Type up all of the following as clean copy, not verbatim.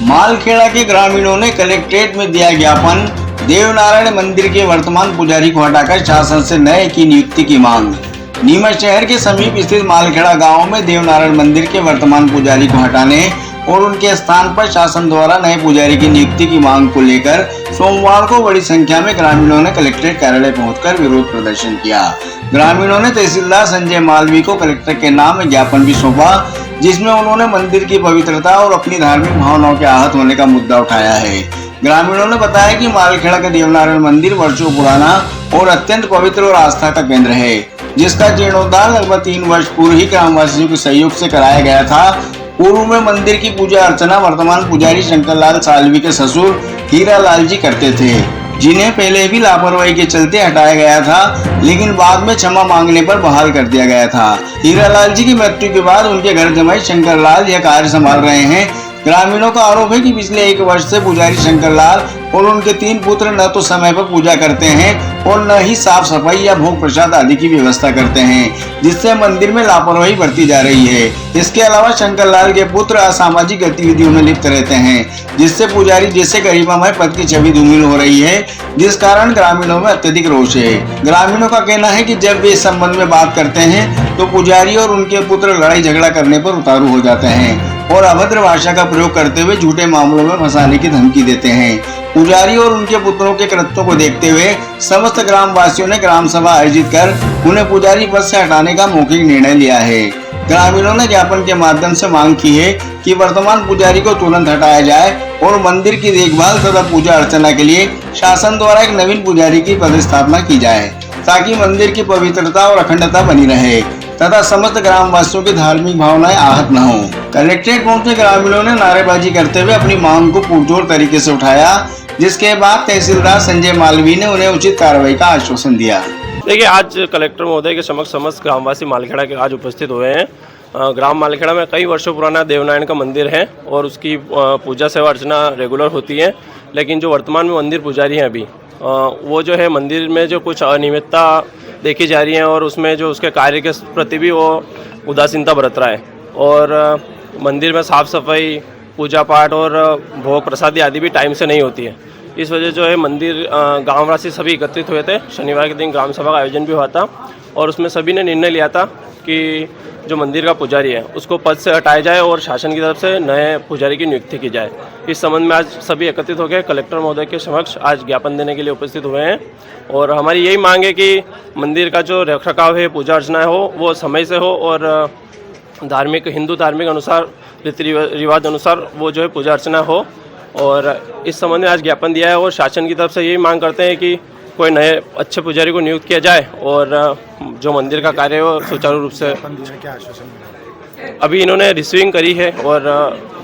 मालखेड़ा के ग्रामीणों ने कलेक्ट्रेट में दिया ज्ञापन। देवनारायण मंदिर के वर्तमान पुजारी को हटाकर शासन से नए की नियुक्ति की मांग। नीमच शहर के समीप स्थित मालखेड़ा गांव में देवनारायण मंदिर के वर्तमान पुजारी को हटाने और उनके स्थान पर शासन द्वारा नए पुजारी की नियुक्ति की मांग को लेकर सोमवार को बड़ी संख्या में ग्रामीणों ने कलेक्ट्रेट कार्यालय पहुंचकर विरोध प्रदर्शन किया। ग्रामीणों ने तहसीलदार संजय मालवी को कलेक्टर के नाम में ज्ञापन भी सौंपा, जिसमें उन्होंने मंदिर की पवित्रता और अपनी धार्मिक भावनाओं के आहत होने का मुद्दा उठाया है। ग्रामीणों ने बताया कि मालखेड़ा का देवनारायण मंदिर वर्षों पुराना और अत्यंत पवित्र और आस्था का केंद्र है, जिसका जीर्णोद्धार लगभग 3 वर्ष पूर्व ही ग्रामवासियों के सहयोग से कराया गया था। पूर्व में मंदिर की पूजा अर्चना वर्तमान पुजारी शंकरलाल सालवी के ससुर हीरालाल जी करते थे, जिन्हें पहले भी लापरवाही के चलते हटाया गया था, लेकिन बाद में क्षमा मांगने पर बहाल कर दिया गया था। हीरालाल जी की मृत्यु के बाद उनके घर जमाई शंकरलाल यह कार्य संभाल रहे हैं। ग्रामीणों का आरोप है कि पिछले 1 वर्ष से पुजारी शंकरलाल और उनके 3 पुत्र न तो समय पर पूजा करते हैं और न ही साफ सफाई या भोग प्रसाद आदि की व्यवस्था करते हैं, जिससे मंदिर में लापरवाही बरती जा रही है। इसके अलावा शंकरलाल के पुत्र असामाजिक गतिविधियों में लिप्त रहते हैं, जिससे पुजारी जैसे गरिमामय पद की छवि धूमिल हो रही है, जिस कारण ग्रामीणों में अत्यधिक रोष है। ग्रामीणों का कहना है कि जब वे इस संबंध में बात करते हैं तो पुजारी और उनके पुत्र लड़ाई झगड़ा करने पर उतारू हो जाते हैं और अभद्र भाषा का प्रयोग करते हुए झूठे मामलों में फंसाने की धमकी देते हैं। पुजारी और उनके पुत्रों के कृत्यों को देखते हुए समस्त ग्रामवासियों ने ग्राम सभा आयोजित कर उन्हें पुजारी पद से हटाने का मौखिक निर्णय लिया है। ग्रामीणों ने ज्ञापन के माध्यम से मांग की है कि वर्तमान पुजारी को तुरंत हटाया जाए और मंदिर की देखभाल तथा पूजा अर्चना के लिए शासन द्वारा एक नवीन पुजारी की पदस्थापना की जाए, ताकि मंदिर की पवित्रता और अखंडता बनी रहे तथा समस्त ग्रामवासियों की धार्मिक भावनाएं आहत न हो। कलेक्ट्रेट पहुंचे ग्रामीणों ने नारेबाजी करते हुए अपनी मांग को पुरजोर तरीके से उठाया, जिसके बाद तहसीलदार संजय मालवी ने उन्हें उचित कार्रवाई का आश्वासन दिया। देखिए, आज कलेक्टर महोदय के समक्ष समस्त ग्रामवासी मालखेड़ा के आज उपस्थित हुए हैं। ग्राम मालखेड़ा में कई वर्षों पुराना देवनारायण का मंदिर है और उसकी पूजा सेवा अर्चना रेगुलर होती है, लेकिन जो वर्तमान में मंदिर पुजारी हैं अभी वो जो है मंदिर में जो कुछ अनियमितता देखी जा रही है और उसमें जो उसके कार्य के प्रति भी वो उदासीनता बरत रहा है और मंदिर में साफ सफाई, पूजा पाठ और भोग प्रसादी आदि भी टाइम से नहीं होती है। इस वजह जो है मंदिर गांववासी सभी एकत्रित हुए थे। शनिवार के दिन ग्राम सभा का आयोजन भी हुआ था और उसमें सभी ने निर्णय लिया था कि जो मंदिर का पुजारी है उसको पद से हटाया जाए और शासन की तरफ से नए पुजारी की नियुक्ति की जाए। इस संबंध में आज सभी एकत्रित होकर कलेक्टर महोदय के समक्ष आज ज्ञापन देने के लिए उपस्थित हुए हैं और हमारी यही मांग है कि मंदिर का जो रखरखाव है, पूजा अर्चना हो, वो समय से हो और धार्मिक हिंदू धार्मिक अनुसार, रीति रिवाज अनुसार वो जो है पूजा अर्चना हो। और इस संबंध में आज ज्ञापन दिया है और शासन की तरफ से यही मांग करते हैं कि कोई नए अच्छे पुजारी को नियुक्त किया जाए और जो मंदिर का कार्य है वो सुचारू रूप से। अभी इन्होंने रिसीविंग करी है और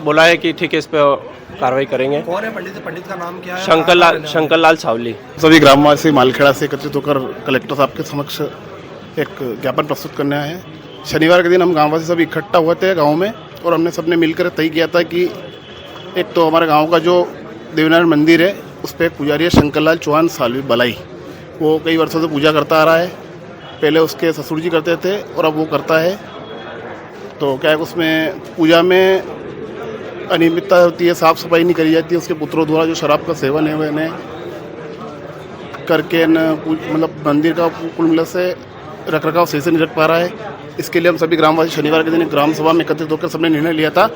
बोला है कि ठीक है, इस पर कार्रवाई करेंगे। कौन है पंडित का नाम क्या है? शंकरलाल सावली। सभी ग्रामवासी मालखेड़ा से एकत्रित होकर कलेक्टर साहब के समक्ष एक ज्ञापन प्रस्तुत करने आए हैं। शनिवार के दिन हम गांववासी सभी इकट्ठा हुए थे गांव में और हमने सबने मिलकर तय किया था कि एक तो हमारे गांव का जो देवनारायण मंदिर है उस पर एक पुजारी है शंकरलाल चौहान सालवी बलाई। वो कई वर्षों से पूजा करता आ रहा है, पहले उसके ससुर जी करते थे और अब वो करता है। तो क्या है, उसमें पूजा में अनियमितता होती है, साफ सफाई नहीं करी जाती है। उसके पुत्रों द्वारा जो शराब का सेवन है वह करके मतलब मंदिर का कुल मिला से रखरखाव सही से नहीं रख पा रहा है। इसके लिए हम सभी ग्रामवासी शनिवार के दिन ग्राम सभा में एकत्रित होकर सबने निर्णय लिया था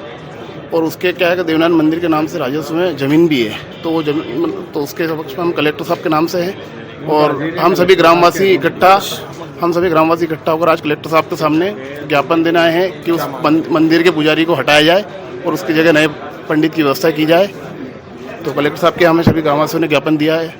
और उसके क्या है कि देवनारायण मंदिर के नाम से राजस्व में ज़मीन भी है, तो वो जमीन तो उसके समक्ष में हम कलेक्टर साहब के नाम से हैं और हम सभी ग्रामवासी इकट्ठा होकर आज कलेक्टर साहब के सामने ज्ञापन देना है कि उस मंदिर के पुजारी को हटाया जाए और उसकी जगह नए पंडित की व्यवस्था की जाए। तो कलेक्टर साहब के हमें सभी ग्रामवासियों ने ज्ञापन दिया है